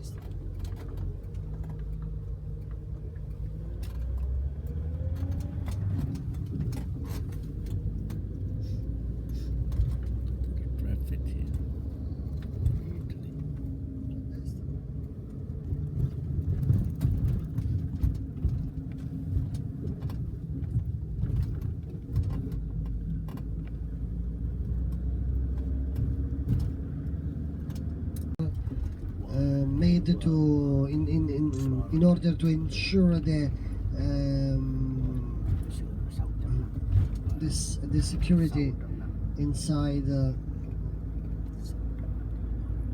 sinistra. Traffic here. Made to in order to ensure the security inside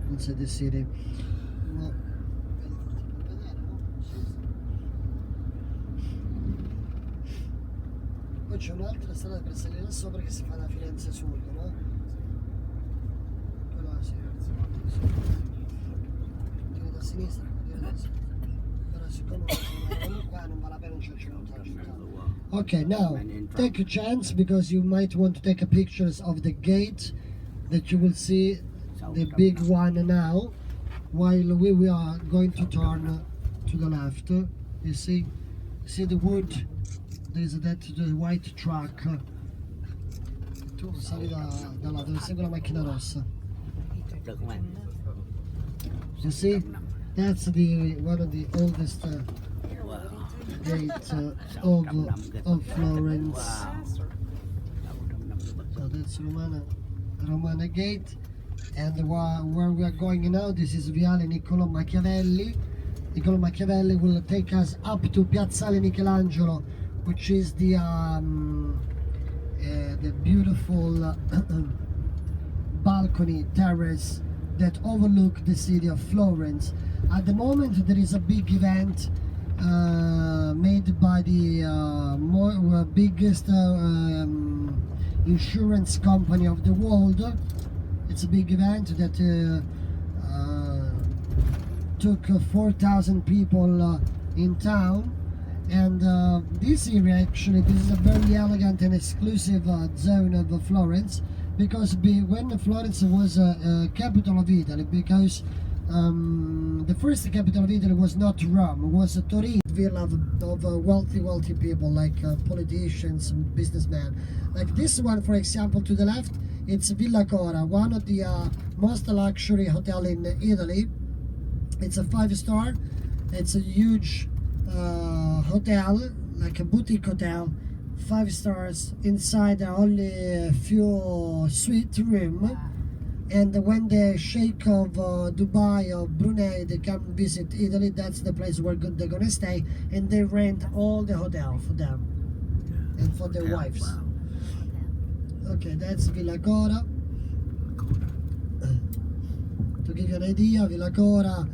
inside the city. Ma- Poi c'è un'altra strada per salire là sopra che si fa da Firenze Sud, no? Quella sì. Tira da sinistra, tira da sinistra. Però siccome qua non vale la pena cercare tutta la città. Okay, now take a chance because you might want to take a pictures of the gate that you will see the big one now while we are going to turn to the left. You see the wood, there's the white truck. Tu sali da là dove segue la macchina rossa. You see, that's the one of the oldest gates of Florence. So that's Romana Gate, and where we are going now, this is Viale Niccolò Machiavelli. Niccolò Machiavelli will take us up to Piazzale Michelangelo, which is the beautiful balcony terrace that overlook the city of Florence. At the moment there is a big event made by the biggest insurance company of the world. It's a big event that took 4,000 people in town, and this area actually, this is a very elegant and exclusive zone of Florence, because when Florence was a capital of Italy, because the first capital of Italy was not Rome, it was Torino, villa of wealthy people like politicians and businessmen. Like this one, for example, to the left, it's Villa Cora, one of the most luxury hotel in Italy. It's a 5-star. It's a huge hotel, like a boutique hotel, 5 stars. Inside there are only a few suite rooms. And when the Sheikh of Dubai or Brunei, they come visit Italy, that's the place where they're gonna stay, and they rent all the hotel for them and for their wives. Okay, that's Villa Cora. To give you an idea, Villa Cora.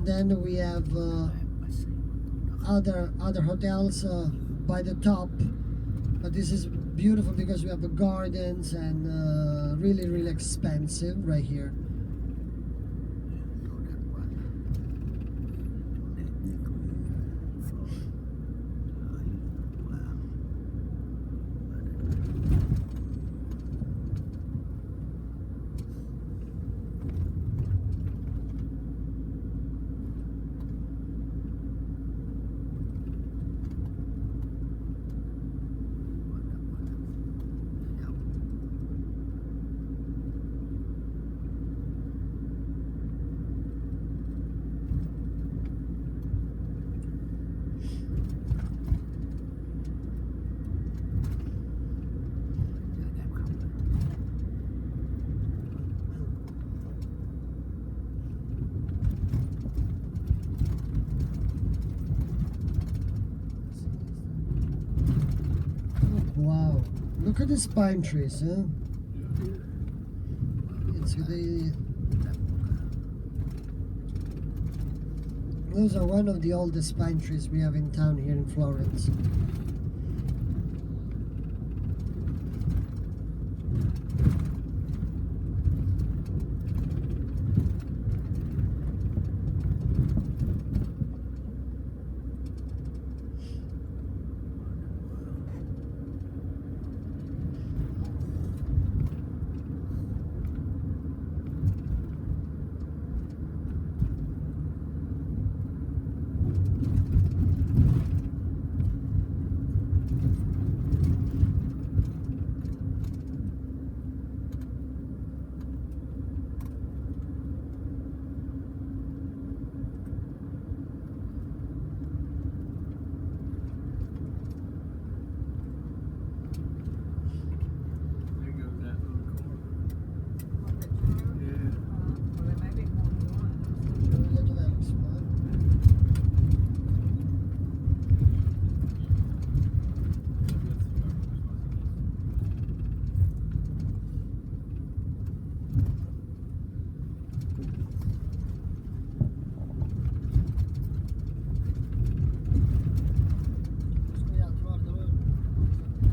Then we have other hotels by the top, but this is beautiful because we have the gardens and really expensive right here. Wow, look at these pine trees, huh? Those are one of the oldest pine trees we have in town here in Florence.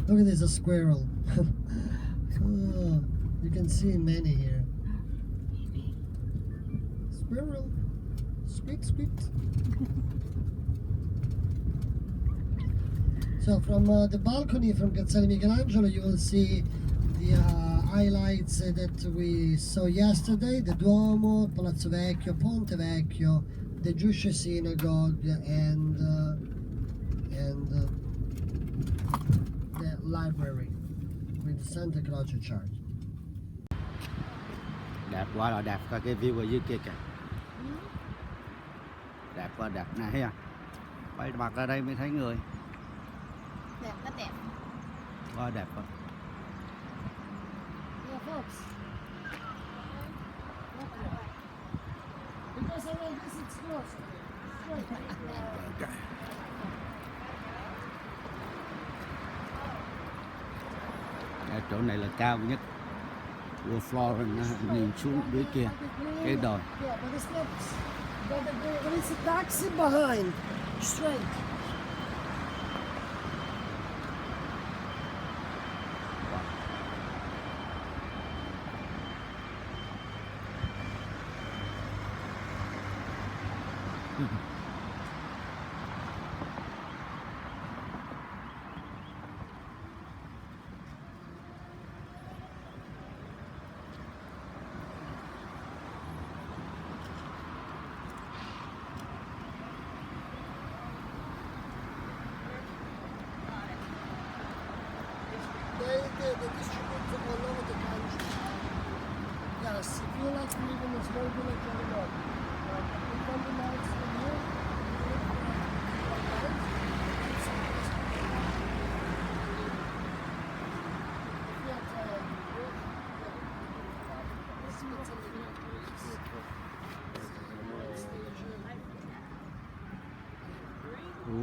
Look at this, a squirrel. Oh, you can see many here. Squirrel. Squeak, squeak. So from the balcony from Castello Michelangelo you will see the highlights that we saw yesterday, the Duomo, Palazzo Vecchio, Ponte Vecchio, the Jewish synagogue, and the library with Santa Croce Church. Đẹp quá là đẹp, coi cái view ở dưới kia kìa. Đẹp quá đẹp này ha. Quay mặt ra đây mới thấy người. Đẹp, rất đẹp. Quá đẹp quá. Yeah, folks. Because I know this is close. Chỗ này là cao nhất của Florence, nhìn xuống dưới kia cái đồi. Yeah, but it's not. But it's a taxi behind, straight. They distribute all over the country. Yes, if you like to live in a small village on the road, in 20 miles from here,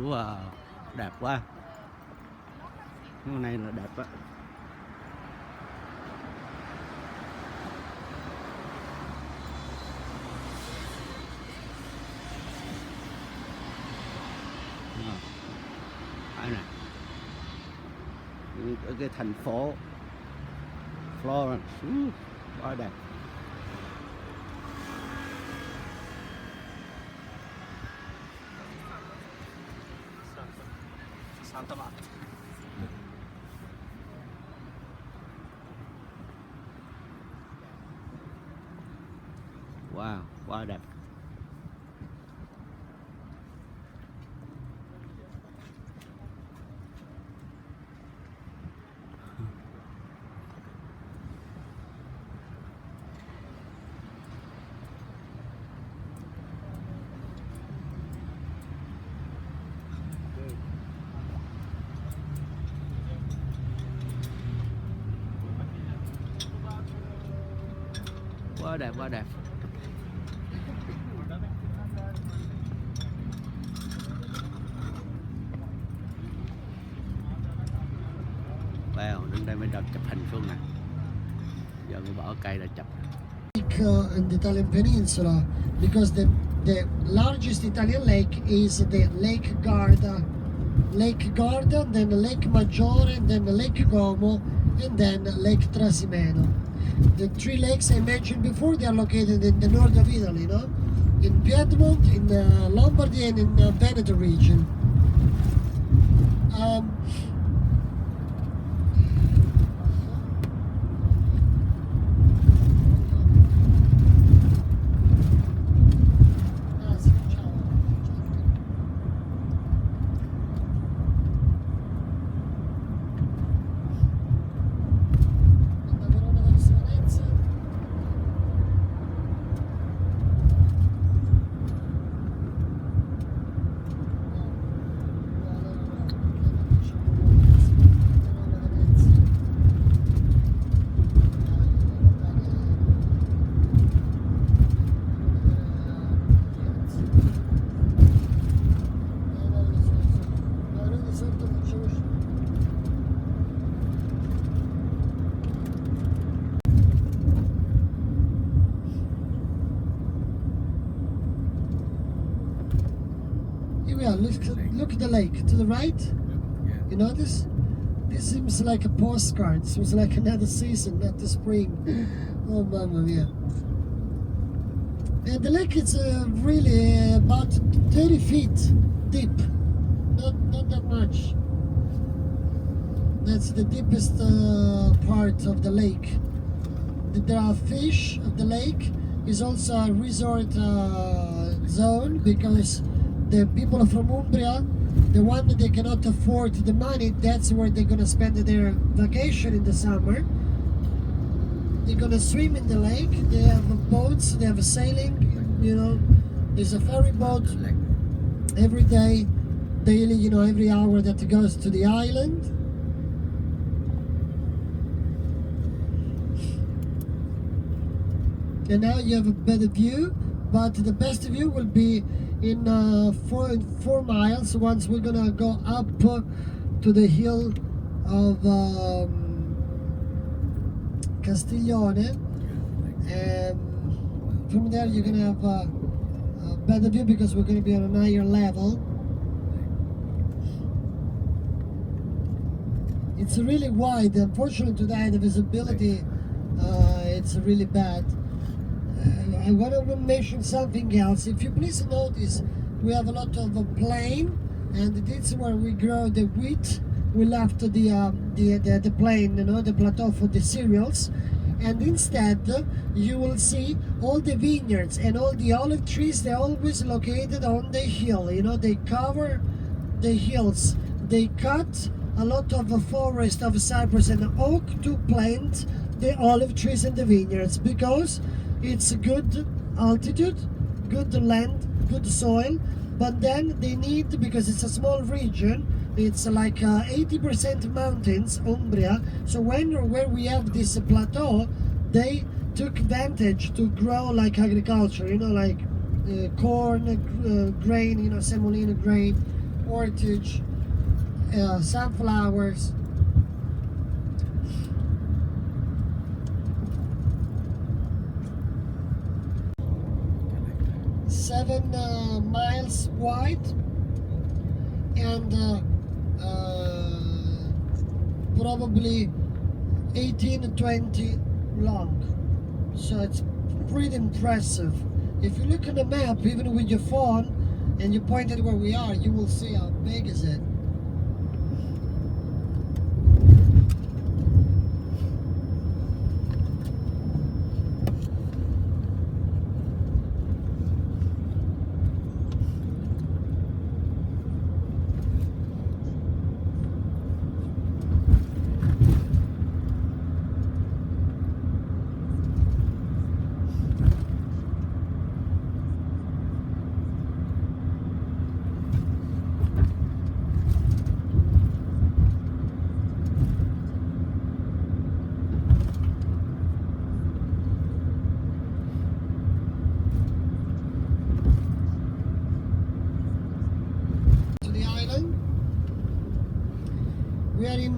Wow, đẹp quá. Cái này là đẹp á. Đây này. Ở cái thành phố Florence, quá đẹp. Santa Marta. Wow, quá đẹp. Quá đẹp, quá đẹp. Wow, đứng đây mới được chụp hình xuống nè. Giờ mới bỏ cây ra chụp. In the Italian peninsula, because the largest Italian lake is the Lake Garda, then Lake Maggiore, then Lake Como, and then Lake Trasimeno. The three lakes I mentioned before, they are located in the north of Italy, no? In Piedmont, in Lombardy, and in the Veneto region. Yeah, look at the lake to the right. Yeah. You notice? This seems like a postcard. It seems like another season, not the spring. Oh, mamma mia. And the lake is really about 30 feet deep. Not that much. That's the deepest part of the lake. There are fish of the lake. Is also a resort zone, because the people from Umbria, the one that they cannot afford the money, that's where they're gonna spend their vacation in the summer. They're gonna swim in the lake. They have boats. They have a sailing. You know, there's a ferry boat every day, daily. You know, every hour that goes to the island. And now you have a better view, but the best view will be in 4 miles once we're gonna go up to the hill of Castiglione, and from there you're gonna have a better view because we're gonna be on a higher level. It's really wide. Unfortunately today the visibility it's really bad. I want to mention something else. If you please notice, we have a lot of plain, and this is where we grow the wheat. We left the plain, you know, the plateau for the cereals, and instead you will see all the vineyards and all the olive trees. They're always located on the hill. You know, they cover the hills. They cut a lot of the forest of cypress and oak to plant the olive trees and the vineyards, because it's good altitude, good land, good soil, but then they need, because it's a small region, it's like 80% mountains, Umbria, so where we have this plateau, they took advantage to grow like agriculture, you know, like corn, grain, you know, semolina grain, ortage, sunflowers. 7 miles wide and probably 18 to 20 long, so it's pretty impressive. If you look at the map, even with your phone, and you point at where we are, you will see how big is it. We are in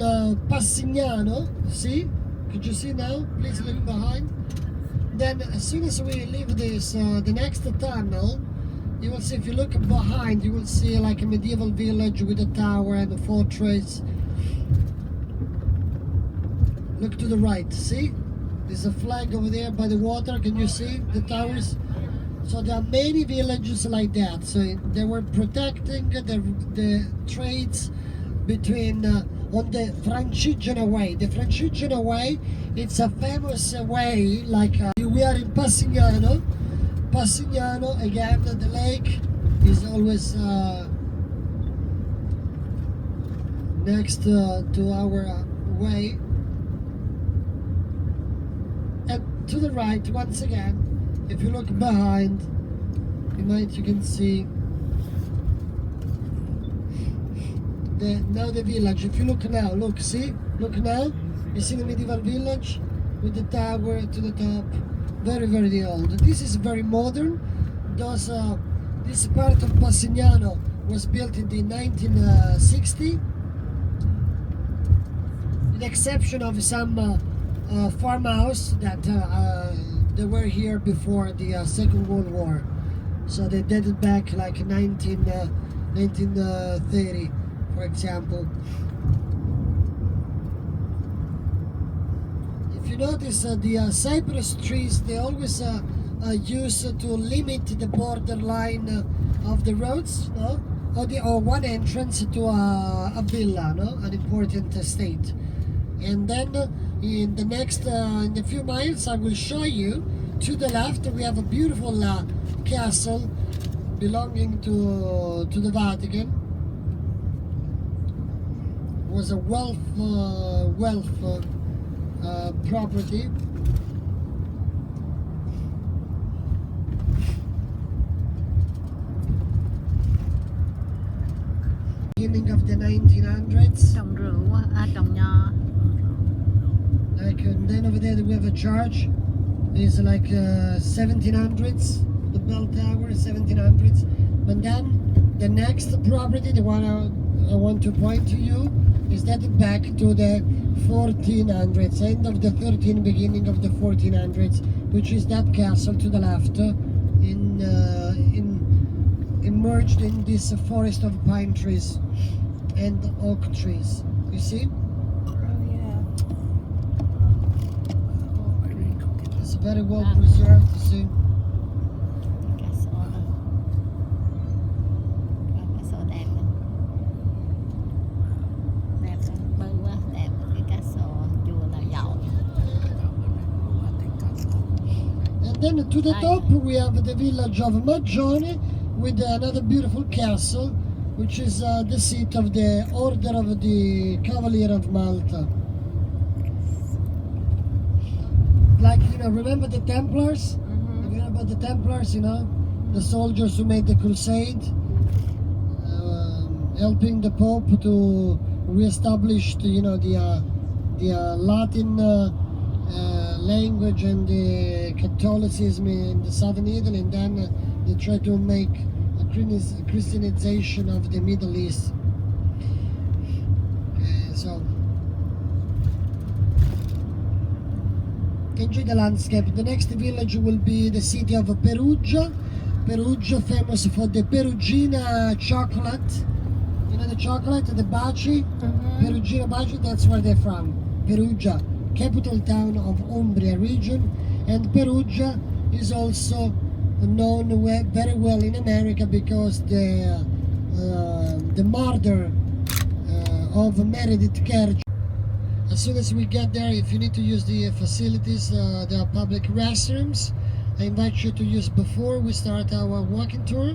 Passignano, see? Could you see now? Please look behind. Then as soon as we leave this, the next tunnel, you will see, if you look behind, you will see like a medieval village with a tower and a fortress. Look to the right, see? There's a flag over there by the water, can you see the towers? So there are many villages like that. So they were protecting the trades between on the Francigena Way. The Francigena Way, it's a famous way, like we are in Passignano. Passignano, again, the lake is always next to our way. And to the right, once again, if you look behind, you can see now the village. If you look now, look now, you see the medieval village with the tower to the top. Very, very old. This is very modern. This part of Passignano was built in the 1960, with the exception of some farmhouse that they were here before the Second World War. So they dated back like 1930. For example, you notice, the cypress trees, they always use to limit the borderline of the roads, no? Or one entrance to a villa, no? An important estate. And then in the next, in a few miles, I will show you. To the left, we have a beautiful castle belonging to the Vatican. It was a wealth property. Beginning of the 1900s. Trồng rượu trồng nho. Like, and then over there we have a church. It's like 1700s. The bell tower is 1700s. But then the next property, the one I want to point to you, is dated back to the 1400s, end of the 13th, beginning of the 1400s, which is that castle to the left, immersed in this forest of pine trees and oak trees. You see? It's very well preserved. You see? Cá sổ đó. Cá sổ đẹp lắm. Đẹp lắm, bơi quá đẹp. Cái cá sổ chùa là giàu. And then to the top we have the village of Maggione with another beautiful castle, which is the seat of the Order of the Cavalier of Malta. Like, you know, remember the Templars? You know about the Templars, you know? The soldiers who made the crusade, helping the Pope to re-establish, you know, the Latin language and the Catholicism in the southern Italy, and then they try to make a Christianization of the Middle East. So enjoy the landscape. The next village will be the city of Perugia. Perugia, famous for the Perugina chocolate. You know the chocolate, the baci? Perugina baci, that's where they're from. Perugia, capital town of Umbria region. And Perugia is also known very well in America because the murder of Meredith Kerr. As soon as we get there, if you need to use the facilities, there are public restrooms. I invite you to use before we start our walking tour,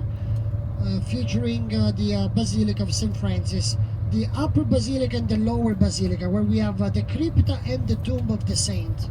featuring the Basilica of St. Francis, the upper basilica and the lower basilica, where we have the crypta and the tomb of the saint.